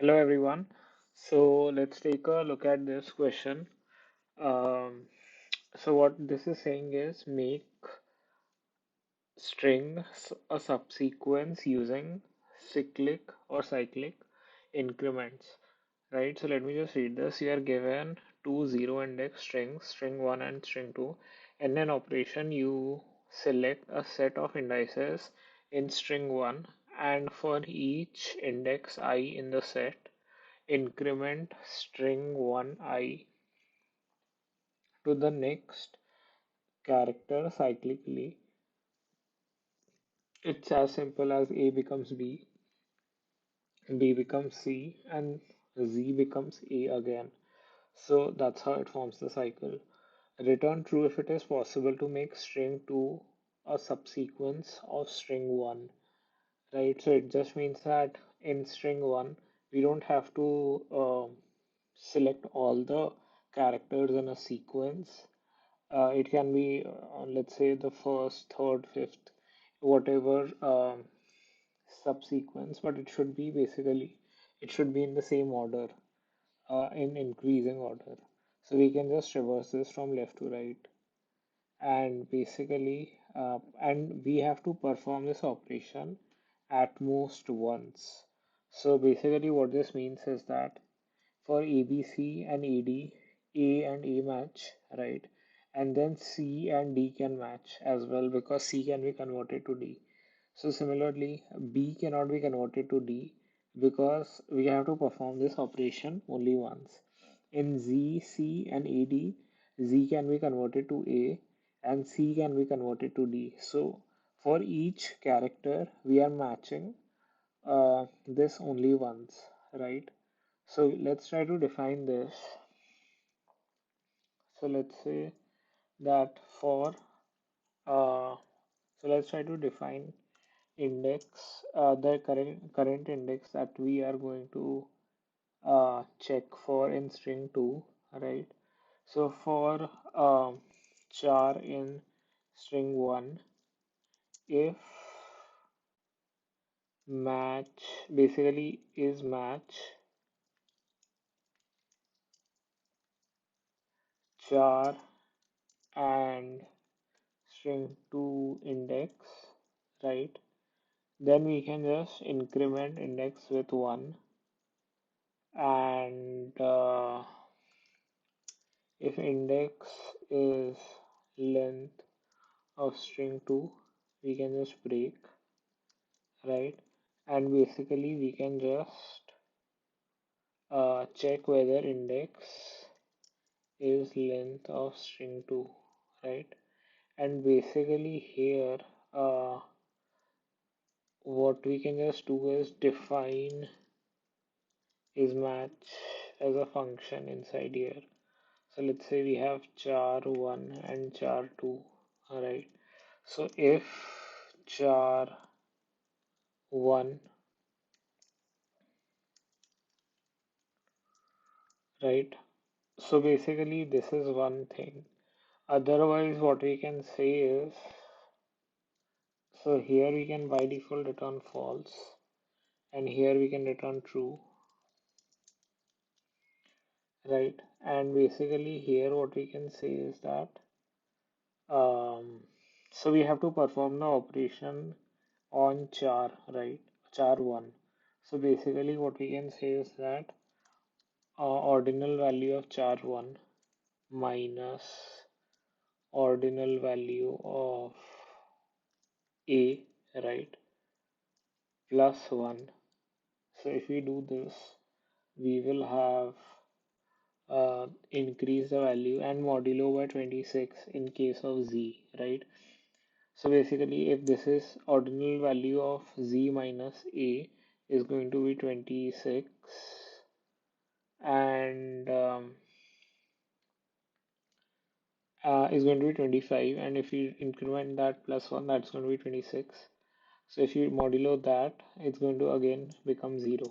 Hello everyone. So let's take a look at this question. Um, so what this is saying is make strings a subsequence using cyclic increments, right? So let me just read this. You are given two zero index strings, string 1 and string 2. In an operation, you select a set of indices in string 1, and for each index I in the set, increment string 1 I to the next character cyclically. It's as simple as A becomes B, B becomes C, and Z becomes A again. So that's how it forms the cycle. Return true if it is possible to make string 2 a subsequence of string 1, right? So it just means that in string 1, we don't have to select all the characters in a sequence. It can be, let's say, the first, third, fifth, whatever subsequence, but it should be basically, it should be in the same order, in increasing order. So we can just reverse this from left to right. And basically, and we have to perform this operation at most once. So basically, what this means is that for ABC and AD, A and A match, right? And then C and D can match as well because C can be converted to D. So similarly, B cannot be converted to D because we have to perform this operation only once. In Z, C and AD, Z can be converted to A and C can be converted to D. So for each character, we are matching this only once, right? So let's try to define this. So let's say that for so let's try to define index, the current index that we are going to check for in string 2, right? So for char in string 1, if match basically is match char and string 2 index, right? Then we can just increment index with 1, and if index is length of string 2, we can just break, right? And basically we can just check whether index is length of string 2, right? And basically here what we can just do is define is match as a function inside here. So let's say we have char 1 and char 2, alright. So if char 1, right, so basically this is one thing. Otherwise what we can say is, so here we can by default return false and here we can return true, right? And basically here what we can say is that Um, so we have to perform the operation on char, right? Char 1. So basically what we can say is that ordinal value of char 1 minus ordinal value of A, right? Plus 1. So if we do this, we will have increase the value and modulo by 26 in case of Z, right? So basically, if this is ordinal value of z minus a is going to be 26 and is going to be 25, and if you increment that plus 1, that's going to be 26. So if you modulo that, it's going to again become 0.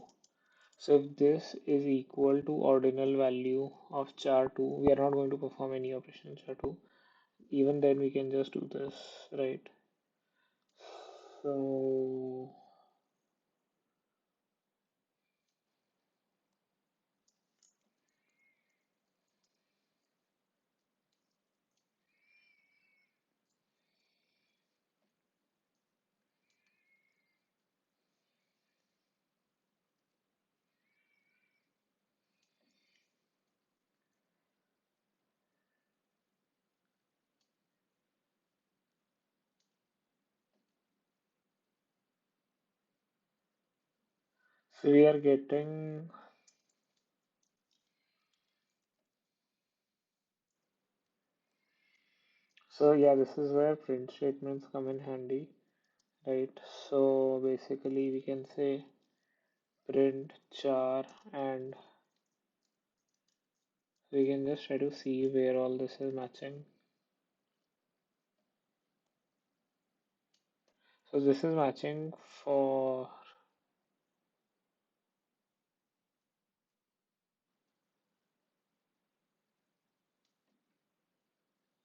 So if this is equal to ordinal value of char 2, we are not going to perform any operation in char 2. Even then we can just do this, right? So So we are getting, so yeah, this is where print statements come in handy, right? So basically we can say print char, and we can just try to see where all this is matching. So this is matching for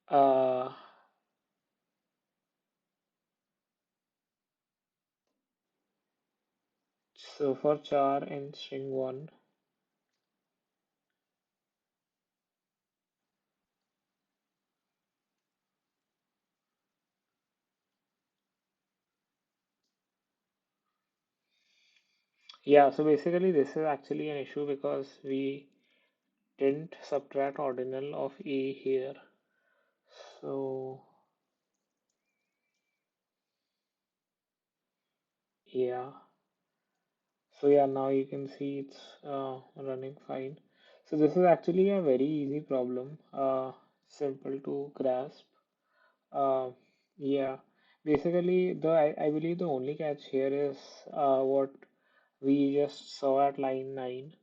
uh so for char in string one, yeah, so basically this is actually an issue because we didn't subtract ordinal of a here. So yeah, so yeah, now you can see it's running fine. So this is actually a very easy problem, simple to grasp. Uh, yeah, basically I believe the only catch here is what we just saw at line 9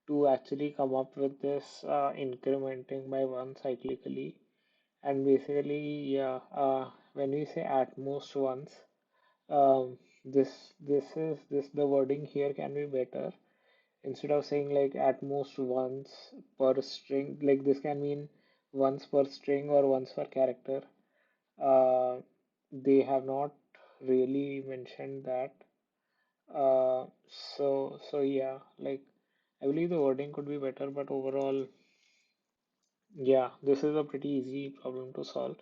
to actually come up with this incrementing by one cyclically. And basically, yeah, when we say at most once, this the wording here can be better. Instead of saying like at most once per string, like this can mean once per string or once per character. They have not really mentioned that. So yeah, like I believe the wording could be better, but overall, yeah, this is a pretty easy problem to solve.